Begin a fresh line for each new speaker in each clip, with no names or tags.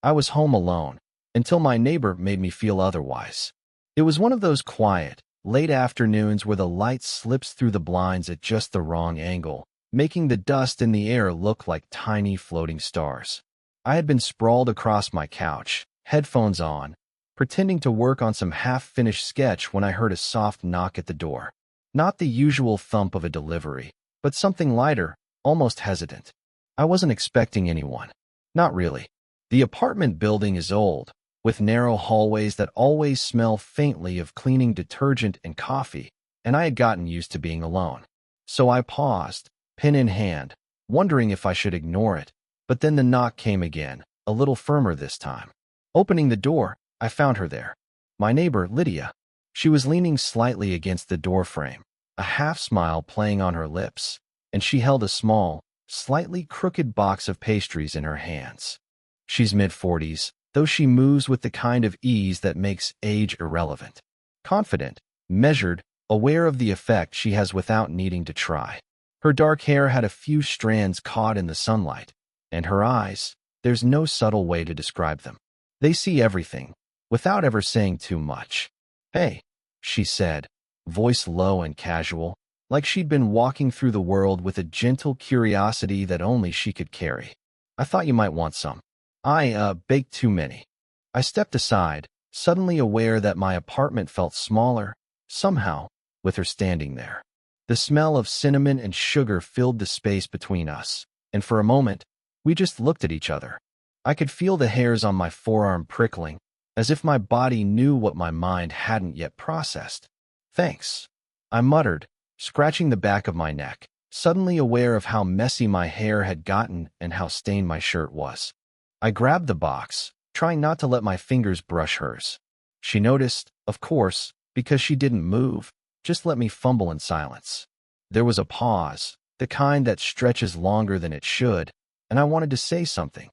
I was home alone, until my neighbor made me feel otherwise. It was one of those quiet, late afternoons where the light slips through the blinds at just the wrong angle, making the dust in the air look like tiny floating stars. I had been sprawled across my couch, headphones on, pretending to work on some half-finished sketch when I heard a soft knock at the door. Not the usual thump of a delivery, but something lighter, almost hesitant. I wasn't expecting anyone. Not really. The apartment building is old, with narrow hallways that always smell faintly of cleaning detergent and coffee, and I had gotten used to being alone. So I paused, pen in hand, wondering if I should ignore it, but then the knock came again, a little firmer this time. Opening the door, I found her there. My neighbor, Lydia. She was leaning slightly against the doorframe, a half-smile playing on her lips, and she held a small, slightly crooked box of pastries in her hands. She's mid-40s, though she moves with the kind of ease that makes age irrelevant. Confident, measured, aware of the effect she has without needing to try. Her dark hair had a few strands caught in the sunlight, and her eyes, there's no subtle way to describe them. They see everything, without ever saying too much. "Hey," she said, voice low and casual, like she'd been walking through the world with a gentle curiosity that only she could carry. "I thought you might want some. I baked too many." I stepped aside, suddenly aware that my apartment felt smaller, somehow, with her standing there. The smell of cinnamon and sugar filled the space between us, and for a moment, we just looked at each other. I could feel the hairs on my forearm prickling, as if my body knew what my mind hadn't yet processed. "Thanks," I muttered, scratching the back of my neck, suddenly aware of how messy my hair had gotten and how stained my shirt was. I grabbed the box, trying not to let my fingers brush hers. She noticed, of course, because she didn't move, just let me fumble in silence. There was a pause, the kind that stretches longer than it should, and I wanted to say something.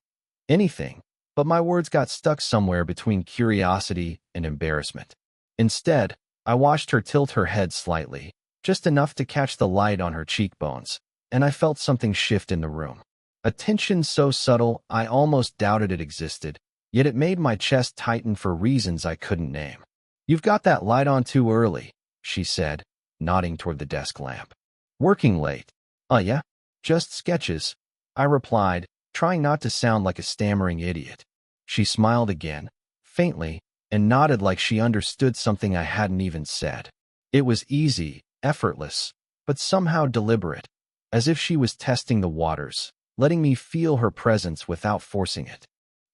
Anything, but my words got stuck somewhere between curiosity and embarrassment. Instead, I watched her tilt her head slightly, just enough to catch the light on her cheekbones, and I felt something shift in the room. A tension so subtle I almost doubted it existed, yet it made my chest tighten for reasons I couldn't name. "You've got that light on too early," she said, nodding toward the desk lamp. "Working late?" Yeah, just sketches," I replied, trying not to sound like a stammering idiot. She smiled again, faintly, and nodded like she understood something I hadn't even said. It was easy, effortless, but somehow deliberate, as if she was testing the waters, letting me feel her presence without forcing it.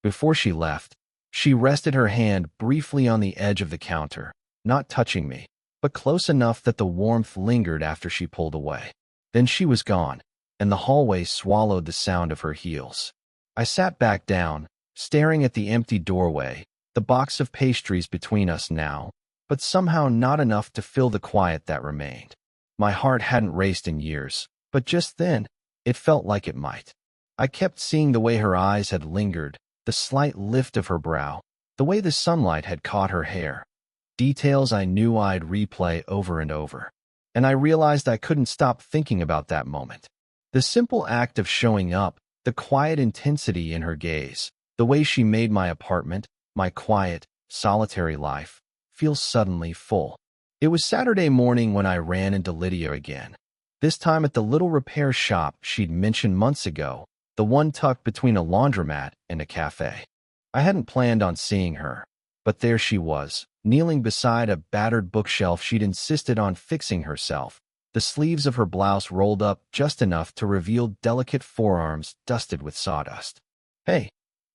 Before she left, she rested her hand briefly on the edge of the counter, not touching me, but close enough that the warmth lingered after she pulled away. Then she was gone, and the hallway swallowed the sound of her heels. I sat back down, staring at the empty doorway, the box of pastries between us now, but somehow not enough to fill the quiet that remained. My heart hadn't raced in years, but just then, it felt like it might. I kept seeing the way her eyes had lingered, the slight lift of her brow, the way the sunlight had caught her hair. Details I knew I'd replay over and over. And I realized I couldn't stop thinking about that moment. The simple act of showing up, the quiet intensity in her gaze, the way she made my apartment, my quiet, solitary life, feel suddenly full. It was Saturday morning when I ran into Lydia again. This time at the little repair shop she'd mentioned months ago, the one tucked between a laundromat and a cafe. I hadn't planned on seeing her, but there she was, kneeling beside a battered bookshelf she'd insisted on fixing herself, the sleeves of her blouse rolled up just enough to reveal delicate forearms dusted with sawdust. "Hey,"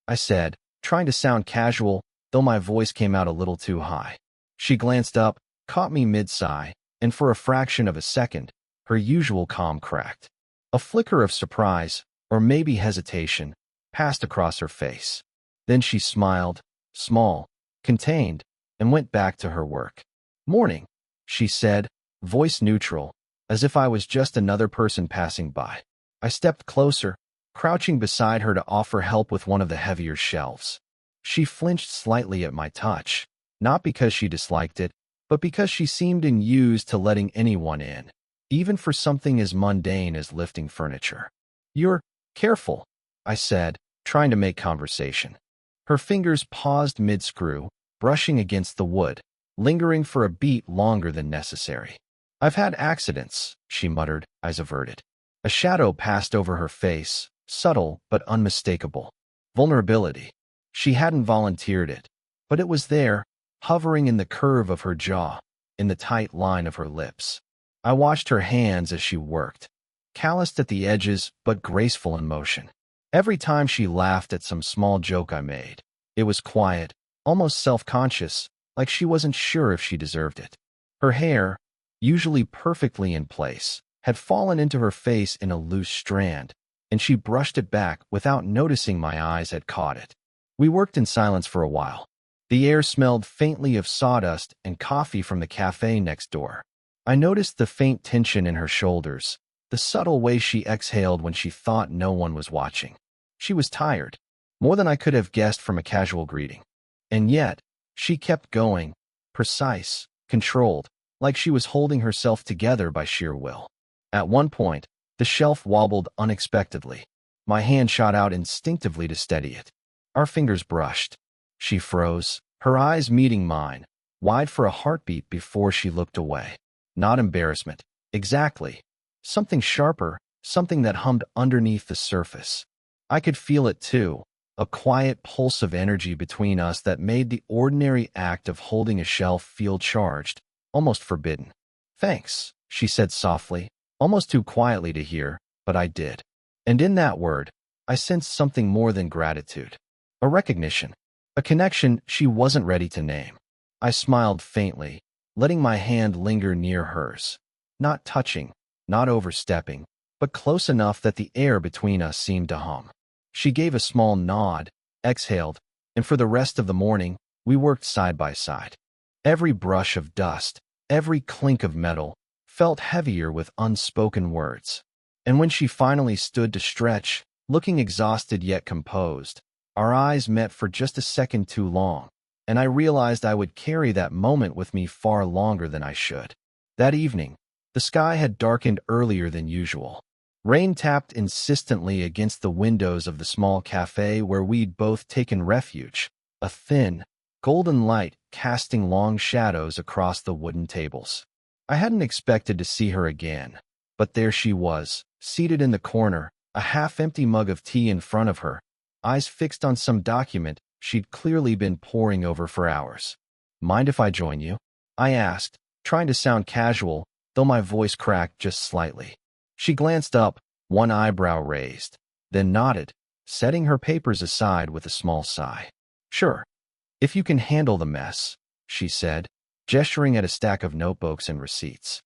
I said, trying to sound casual, though my voice came out a little too high. She glanced up, caught me mid-sigh, and for a fraction of a second, her usual calm cracked. A flicker of surprise, or maybe hesitation, passed across her face. Then she smiled, small, contained, and went back to her work. "Morning," she said, voice neutral, as if I was just another person passing by. I stepped closer, crouching beside her to offer help with one of the heavier shelves. She flinched slightly at my touch, not because she disliked it, but because she seemed unused to letting anyone in, even for something as mundane as lifting furniture. "You're careful," I said, trying to make conversation. Her fingers paused mid-screw, brushing against the wood, lingering for a beat longer than necessary. "I've had accidents," she muttered, eyes averted. A shadow passed over her face, subtle but unmistakable. Vulnerability. She hadn't volunteered it, but it was there, hovering in the curve of her jaw, in the tight line of her lips. I watched her hands as she worked, calloused at the edges but graceful in motion. Every time she laughed at some small joke I made, it was quiet, almost self-conscious, like she wasn't sure if she deserved it. Her hair, usually perfectly in place, had fallen into her face in a loose strand, and she brushed it back without noticing my eyes had caught it. We worked in silence for a while. The air smelled faintly of sawdust and coffee from the cafe next door. I noticed the faint tension in her shoulders, the subtle way she exhaled when she thought no one was watching. She was tired, more than I could have guessed from a casual greeting. And yet, she kept going, precise, controlled, like she was holding herself together by sheer will. At one point, the shelf wobbled unexpectedly. My hand shot out instinctively to steady it. Our fingers brushed. She froze, her eyes meeting mine, wide for a heartbeat before she looked away. Not embarrassment. Exactly. Something sharper, something that hummed underneath the surface. I could feel it too, a quiet pulse of energy between us that made the ordinary act of holding a shelf feel charged, almost forbidden. "Thanks," she said softly, almost too quietly to hear, but I did. And in that word, I sensed something more than gratitude. A recognition. A connection she wasn't ready to name. I smiled faintly, letting my hand linger near hers. Not touching, not overstepping, but close enough that the air between us seemed to hum. She gave a small nod, exhaled, and for the rest of the morning, we worked side by side. Every brush of dust, every clink of metal, felt heavier with unspoken words. And when she finally stood to stretch, looking exhausted yet composed, our eyes met for just a second too long, and I realized I would carry that moment with me far longer than I should. That evening, the sky had darkened earlier than usual. Rain tapped insistently against the windows of the small cafe where we'd both taken refuge, a thin, golden light casting long shadows across the wooden tables. I hadn't expected to see her again, but there she was, seated in the corner, a half-empty mug of tea in front of her, eyes fixed on some document she'd clearly been poring over for hours. "Mind if I join you?" I asked, trying to sound casual, though my voice cracked just slightly. She glanced up, one eyebrow raised, then nodded, setting her papers aside with a small sigh. "Sure. If you can handle the mess," she said, gesturing at a stack of notebooks and receipts.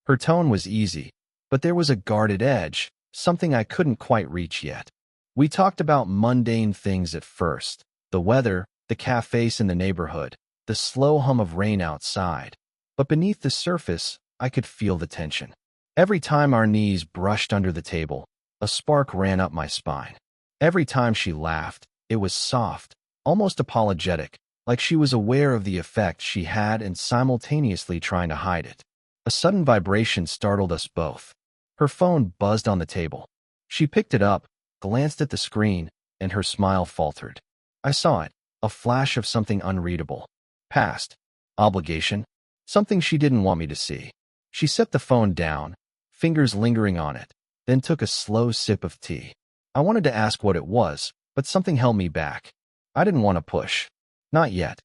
Her tone was easy, but there was a guarded edge, something I couldn't quite reach yet. We talked about mundane things at first, the weather, the cafes in the neighborhood, the slow hum of rain outside, but beneath the surface, I could feel the tension. Every time our knees brushed under the table, a spark ran up my spine. Every time she laughed, it was soft, almost apologetic, like she was aware of the effect she had and simultaneously trying to hide it. A sudden vibration startled us both. Her phone buzzed on the table. She picked it up, glanced at the screen, and her smile faltered. I saw it, a flash of something unreadable. Past. Obligation. Something she didn't want me to see. She set the phone down, fingers lingering on it, then took a slow sip of tea. I wanted to ask what it was, but something held me back. I didn't want to push. Not yet.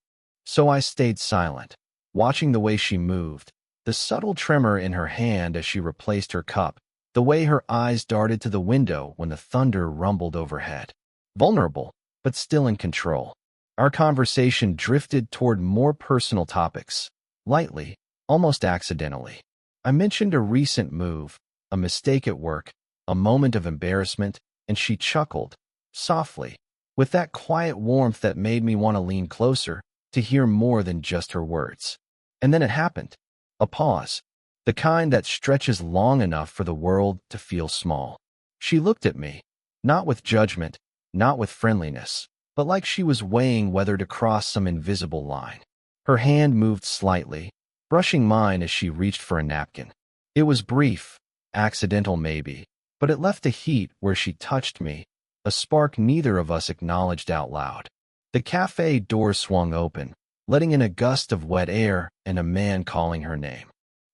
So I stayed silent, watching the way she moved, the subtle tremor in her hand as she replaced her cup, the way her eyes darted to the window when the thunder rumbled overhead. Vulnerable, but still in control. Our conversation drifted toward more personal topics, lightly, almost accidentally. I mentioned a recent move, a mistake at work, a moment of embarrassment, and she chuckled, softly, with that quiet warmth that made me want to lean closer, to hear more than just her words. And then it happened. A pause, the kind that stretches long enough for the world to feel small. She looked at me, not with judgment, not with friendliness, but like she was weighing whether to cross some invisible line. Her hand moved slightly, brushing mine as she reached for a napkin. It was brief, accidental maybe, but it left a heat where she touched me, a spark neither of us acknowledged out loud. The cafe door swung open, letting in a gust of wet air and a man calling her name.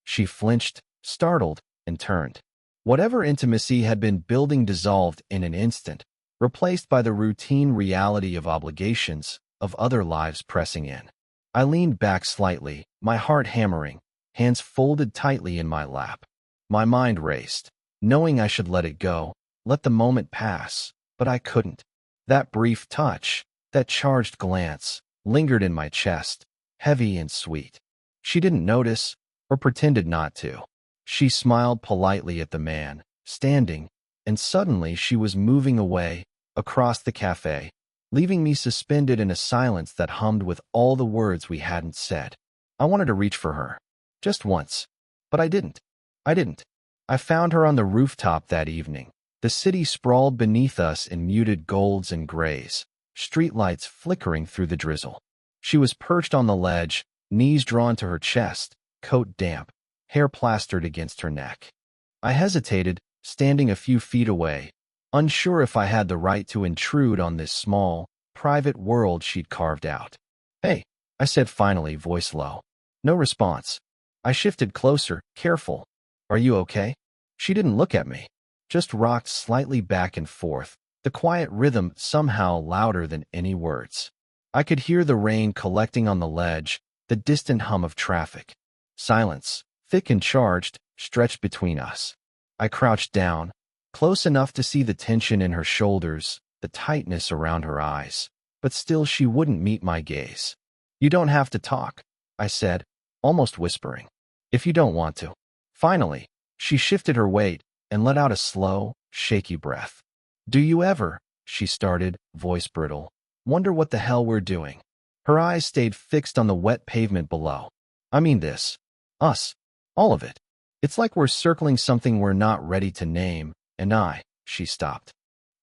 She flinched, startled, and turned. Whatever intimacy had been building dissolved in an instant, replaced by the routine reality of obligations, of other lives pressing in. I leaned back slightly, my heart hammering, hands folded tightly in my lap. My mind raced, knowing I should let it go, let the moment pass, but I couldn't. That brief touch, that charged glance, lingered in my chest, heavy and sweet. She didn't notice, or pretended not to. She smiled politely at the man, standing, and suddenly she was moving away, across the cafe, leaving me suspended in a silence that hummed with all the words we hadn't said. I wanted to reach for her. Just once. But I didn't. I found her on the rooftop that evening. The city sprawled beneath us in muted golds and grays, streetlights flickering through the drizzle. She was perched on the ledge, knees drawn to her chest, coat damp, hair plastered against her neck. I hesitated, standing a few feet away, unsure if I had the right to intrude on this small, private world she'd carved out. "Hey," I said finally, voice low. No response. I shifted closer, careful. "Are you okay?" She didn't look at me, just rocked slightly back and forth, the quiet rhythm somehow louder than any words. I could hear the rain collecting on the ledge, the distant hum of traffic. Silence, thick and charged, stretched between us. I crouched down, close enough to see the tension in her shoulders, the tightness around her eyes, but still she wouldn't meet my gaze. "You don't have to talk," I said, almost whispering. "If you don't want to." Finally, she shifted her weight and let out a slow, shaky breath. "Do you ever," she started, voice brittle, "wonder what the hell we're doing?" Her eyes stayed fixed on the wet pavement below. "I mean this. Us. All of it. It's like we're circling something we're not ready to name, and she stopped.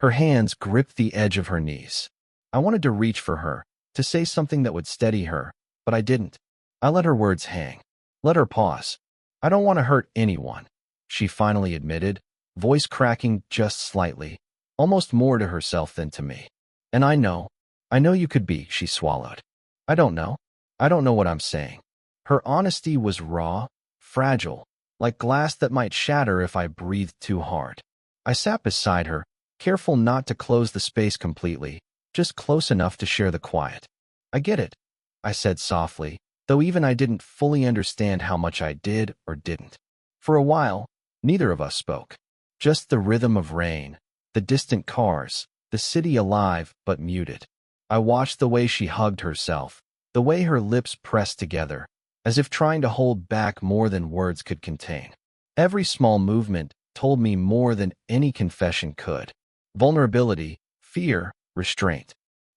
Her hands gripped the edge of her knees. I wanted to reach for her, to say something that would steady her, but I didn't. I let her words hang. Let her pause. "I don't want to hurt anyone," she finally admitted, voice cracking just slightly, almost more to herself than to me. "And I know you could be," she swallowed. I don't know what I'm saying." Her honesty was raw, fragile, like glass that might shatter if I breathed too hard. I sat beside her, careful not to close the space completely, just close enough to share the quiet. "I get it," I said softly, though even I didn't fully understand how much I did or didn't. For a while, neither of us spoke. Just the rhythm of rain, the distant cars, the city alive but muted. I watched the way she hugged herself, the way her lips pressed together, as if trying to hold back more than words could contain. Every small movement told me more than any confession could. Vulnerability, fear, restraint.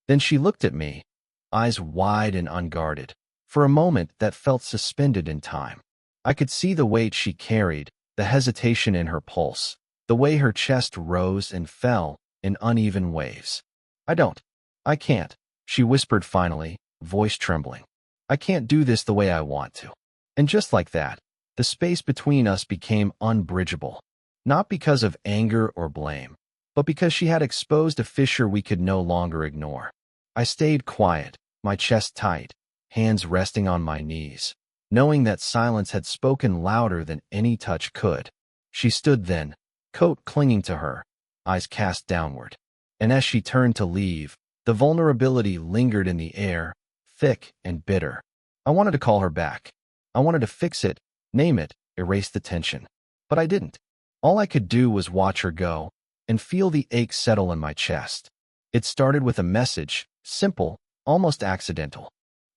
Then she looked at me, eyes wide and unguarded. For a moment that felt suspended in time. I could see the weight she carried, the hesitation in her pulse, the way her chest rose and fell in uneven waves. I can't," she whispered finally, voice trembling. "I can't do this the way I want to." And just like that, the space between us became unbridgeable. Not because of anger or blame, but because she had exposed a fissure we could no longer ignore. I stayed quiet, my chest tight, hands resting on my knees, knowing that silence had spoken louder than any touch could. She stood then, coat clinging to her, eyes cast downward. And as she turned to leave, the vulnerability lingered in the air, thick and bitter. I wanted to call her back. I wanted to fix it, name it, erase the tension. But I didn't. All I could do was watch her go, and feel the ache settle in my chest. It started with a message, simple, almost accidental.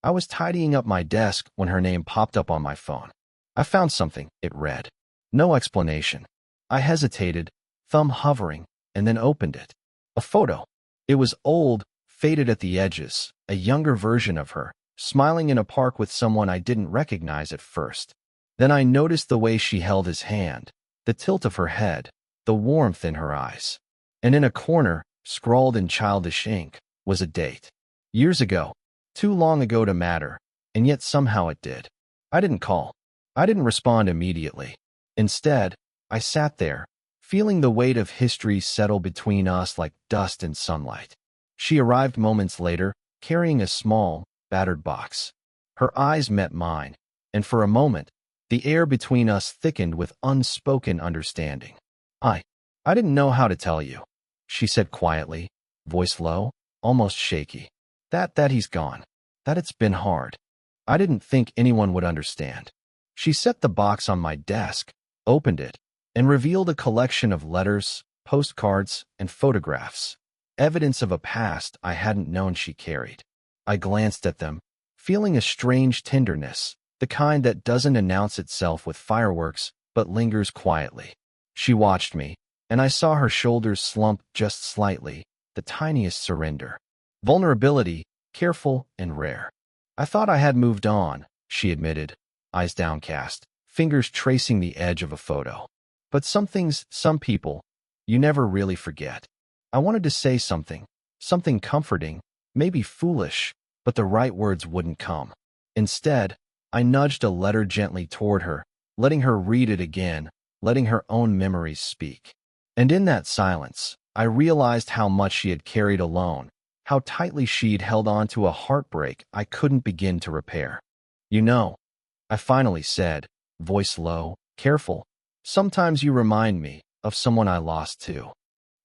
I was tidying up my desk when her name popped up on my phone. "I found something," it read. No explanation. I hesitated, thumb hovering, and then opened it. A photo. It was old, faded at the edges, a younger version of her, smiling in a park with someone I didn't recognize at first. Then I noticed the way she held his hand, the tilt of her head, the warmth in her eyes. And in a corner, scrawled in childish ink, was a date. Years ago. Too long ago to matter, and yet somehow it did. I didn't call. I didn't respond immediately. Instead, I sat there, feeling the weight of history settle between us like dust in sunlight. She arrived moments later, carrying a small, battered box. Her eyes met mine, and for a moment, the air between us thickened with unspoken understanding. I didn't know how to tell you, she said quietly, voice low, almost shaky. That he's gone. That it's been hard. I didn't think anyone would understand. She set the box on my desk, opened it, and revealed a collection of letters, postcards, and photographs, evidence of a past I hadn't known she carried. I glanced at them, feeling a strange tenderness, the kind that doesn't announce itself with fireworks but lingers quietly. She watched me, and I saw her shoulders slump just slightly, the tiniest surrender. Vulnerability, careful and rare. I thought I had moved on, she admitted, eyes downcast, fingers tracing the edge of a photo. But some things, some people, you never really forget. I wanted to say something comforting, maybe foolish, but the right words wouldn't come. Instead, I nudged a letter gently toward her, letting her read it again, letting her own memories speak. And in that silence, I realized how much she had carried alone, how tightly she'd held on to a heartbreak I couldn't begin to repair. You know, I finally said, voice low, careful, sometimes you remind me of someone I lost too.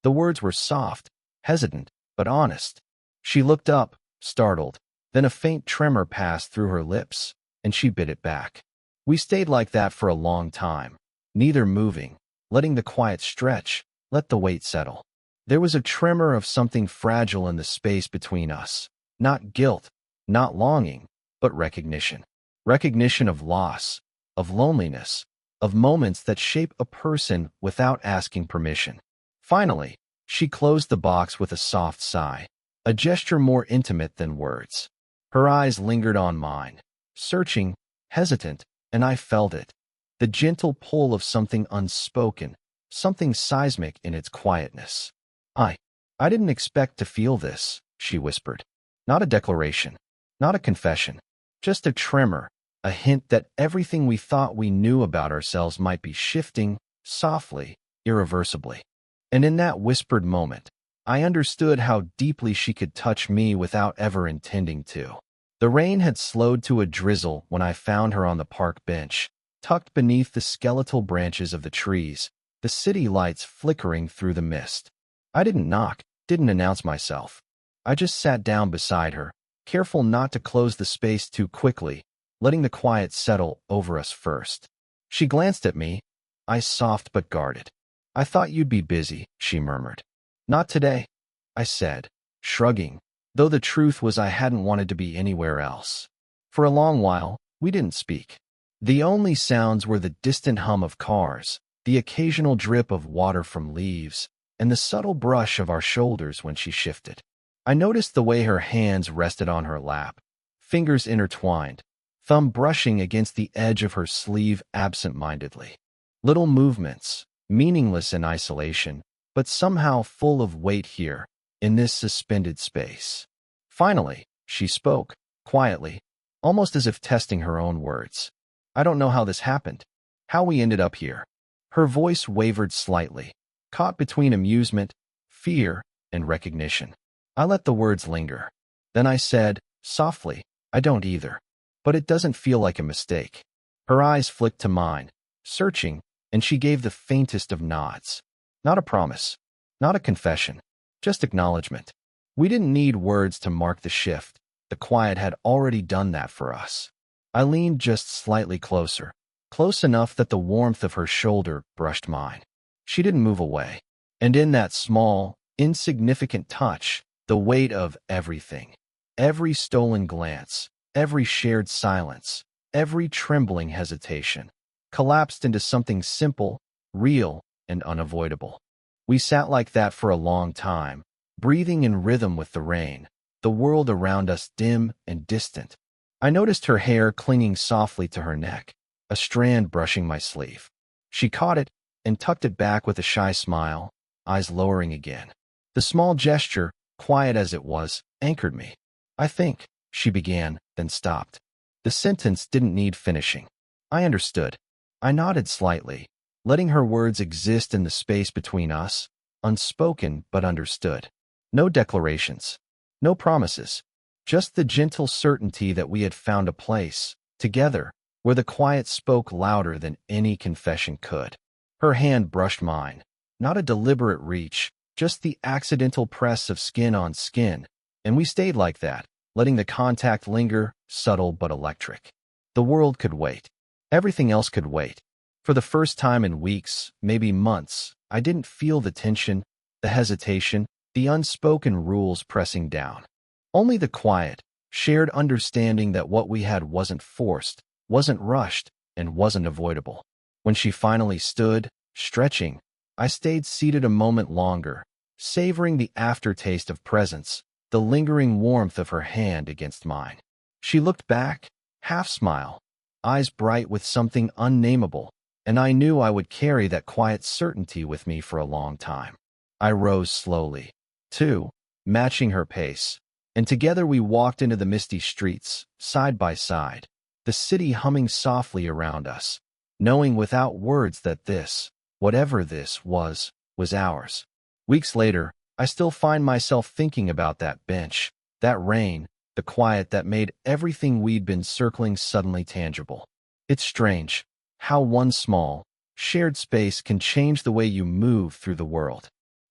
The words were soft, hesitant, but honest. She looked up, startled, then a faint tremor passed through her lips, and she bit it back. We stayed like that for a long time, neither moving, letting the quiet stretch, let the weight settle. There was a tremor of something fragile in the space between us, not guilt, not longing, but recognition. Recognition of loss, of loneliness, of moments that shape a person without asking permission. Finally, she closed the box with a soft sigh, a gesture more intimate than words. Her eyes lingered on mine, searching, hesitant, and I felt it. The gentle pull of something unspoken, something seismic in its quietness. I didn't expect to feel this, she whispered. Not a declaration, not a confession, just a tremor, a hint that everything we thought we knew about ourselves might be shifting, softly, irreversibly. And in that whispered moment, I understood how deeply she could touch me without ever intending to. The rain had slowed to a drizzle when I found her on the park bench, tucked beneath the skeletal branches of the trees, the city lights flickering through the mist. I didn't knock, didn't announce myself. I just sat down beside her, careful not to close the space too quickly, letting the quiet settle over us first. She glanced at me, eyes soft but guarded. I thought you'd be busy, she murmured. Not today, I said, shrugging, though the truth was I hadn't wanted to be anywhere else. For a long while, we didn't speak. The only sounds were the distant hum of cars, the occasional drip of water from leaves, and the subtle brush of our shoulders when she shifted. I noticed the way her hands rested on her lap, fingers intertwined, thumb brushing against the edge of her sleeve absent-mindedly. Little movements, meaningless in isolation, but somehow full of weight here, in this suspended space. Finally, she spoke, quietly, almost as if testing her own words. I don't know how this happened, how we ended up here. Her voice wavered slightly, caught between amusement, fear, and recognition. I let the words linger. Then I said, softly, I don't either. But it doesn't feel like a mistake. Her eyes flicked to mine, searching, and she gave the faintest of nods. Not a promise, not a confession, just acknowledgement. We didn't need words to mark the shift. The quiet had already done that for us. I leaned just slightly closer, close enough that the warmth of her shoulder brushed mine. She didn't move away. And in that small, insignificant touch, the weight of everything, every stolen glance, every shared silence, every trembling hesitation, collapsed into something simple, real, and unavoidable. We sat like that for a long time, breathing in rhythm with the rain, the world around us dim and distant. I noticed her hair clinging softly to her neck, a strand brushing my sleeve. She caught it and tucked it back with a shy smile, eyes lowering again. The small gesture, quiet as it was, anchored me. I think, she began, then stopped. The sentence didn't need finishing. I understood. I nodded slightly, letting her words exist in the space between us, unspoken but understood. No declarations, no promises, just the gentle certainty that we had found a place, together, where the quiet spoke louder than any confession could. Her hand brushed mine, not a deliberate reach, just the accidental press of skin on skin, and we stayed like that, letting the contact linger, subtle but electric. The world could wait. Everything else could wait. For the first time in weeks, maybe months, I didn't feel the tension, the hesitation, the unspoken rules pressing down. Only the quiet, shared understanding that what we had wasn't forced, wasn't rushed, and wasn't avoidable. When she finally stood, stretching, I stayed seated a moment longer, savoring the aftertaste of presence, the lingering warmth of her hand against mine. She looked back, half-smile, eyes bright with something unnameable, and I knew I would carry that quiet certainty with me for a long time. I rose slowly, too, matching her pace, and together we walked into the misty streets, side by side, the city humming softly around us, knowing without words that this, whatever this was ours. Weeks later, I still find myself thinking about that bench, that rain, the quiet that made everything we'd been circling suddenly tangible. It's strange how one small, shared space can change the way you move through the world.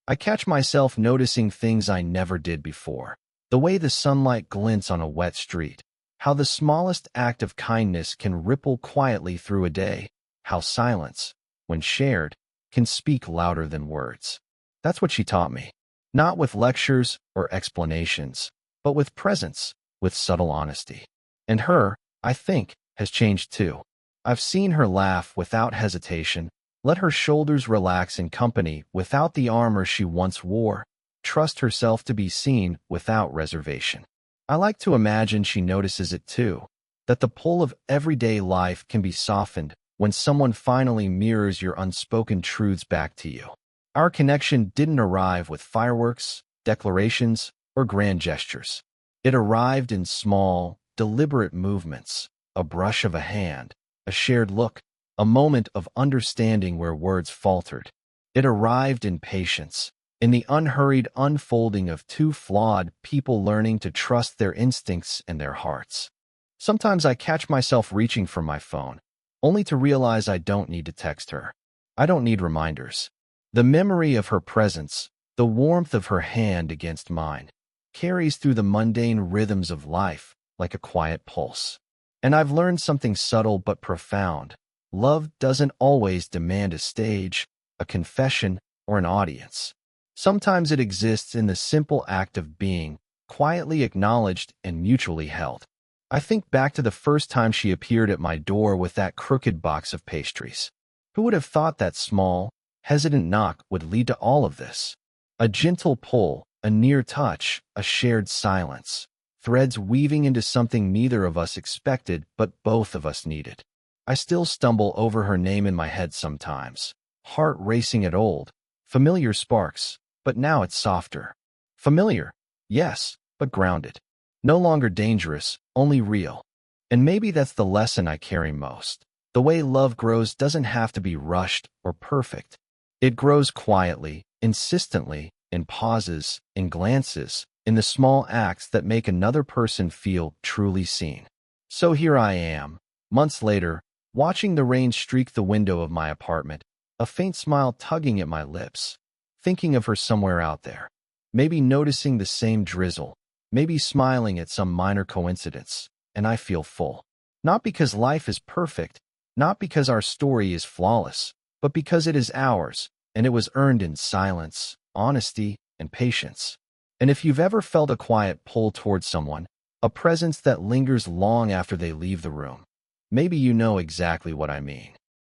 I catch myself noticing things I never did before. The way the sunlight glints on a wet street. How the smallest act of kindness can ripple quietly through a day. How silence, when shared, can speak louder than words. That's what she taught me. Not with lectures or explanations, but with presence, with subtle honesty. And her, I think, has changed too. I've seen her laugh without hesitation, let her shoulders relax in company without the armor she once wore, trust herself to be seen without reservation. I like to imagine she notices it too, that the pull of everyday life can be softened when someone finally mirrors your unspoken truths back to you. Our connection didn't arrive with fireworks, declarations, or grand gestures. It arrived in small, deliberate movements, a brush of a hand, a shared look, a moment of understanding where words faltered. It arrived in patience, in the unhurried unfolding of two flawed people learning to trust their instincts and their hearts. Sometimes I catch myself reaching for my phone, only to realize I don't need to text her. I don't need reminders. The memory of her presence, the warmth of her hand against mine, carries through the mundane rhythms of life like a quiet pulse. And I've learned something subtle but profound. Love doesn't always demand a stage, a confession, or an audience. Sometimes it exists in the simple act of being, quietly acknowledged and mutually held. I think back to the first time she appeared at my door with that crooked box of pastries. Who would have thought that small, hesitant knock would lead to all of this? A gentle pull, a near touch, a shared silence. Threads weaving into something neither of us expected but both of us needed. I still stumble over her name in my head sometimes, heart racing at old, familiar sparks, but now it's softer. Familiar, yes, but grounded. No longer dangerous, only real. And maybe that's the lesson I carry most. The way love grows doesn't have to be rushed or perfect. It grows quietly, insistently, in pauses, in glances, in the small acts that make another person feel truly seen. So here I am, months later, watching the rain streak the window of my apartment, a faint smile tugging at my lips, thinking of her somewhere out there, maybe noticing the same drizzle, maybe smiling at some minor coincidence, and I feel full. Not because life is perfect, not because our story is flawless, but because it is ours, and it was earned in silence, honesty, and patience. And if you've ever felt a quiet pull towards someone, a presence that lingers long after they leave the room, maybe you know exactly what I mean.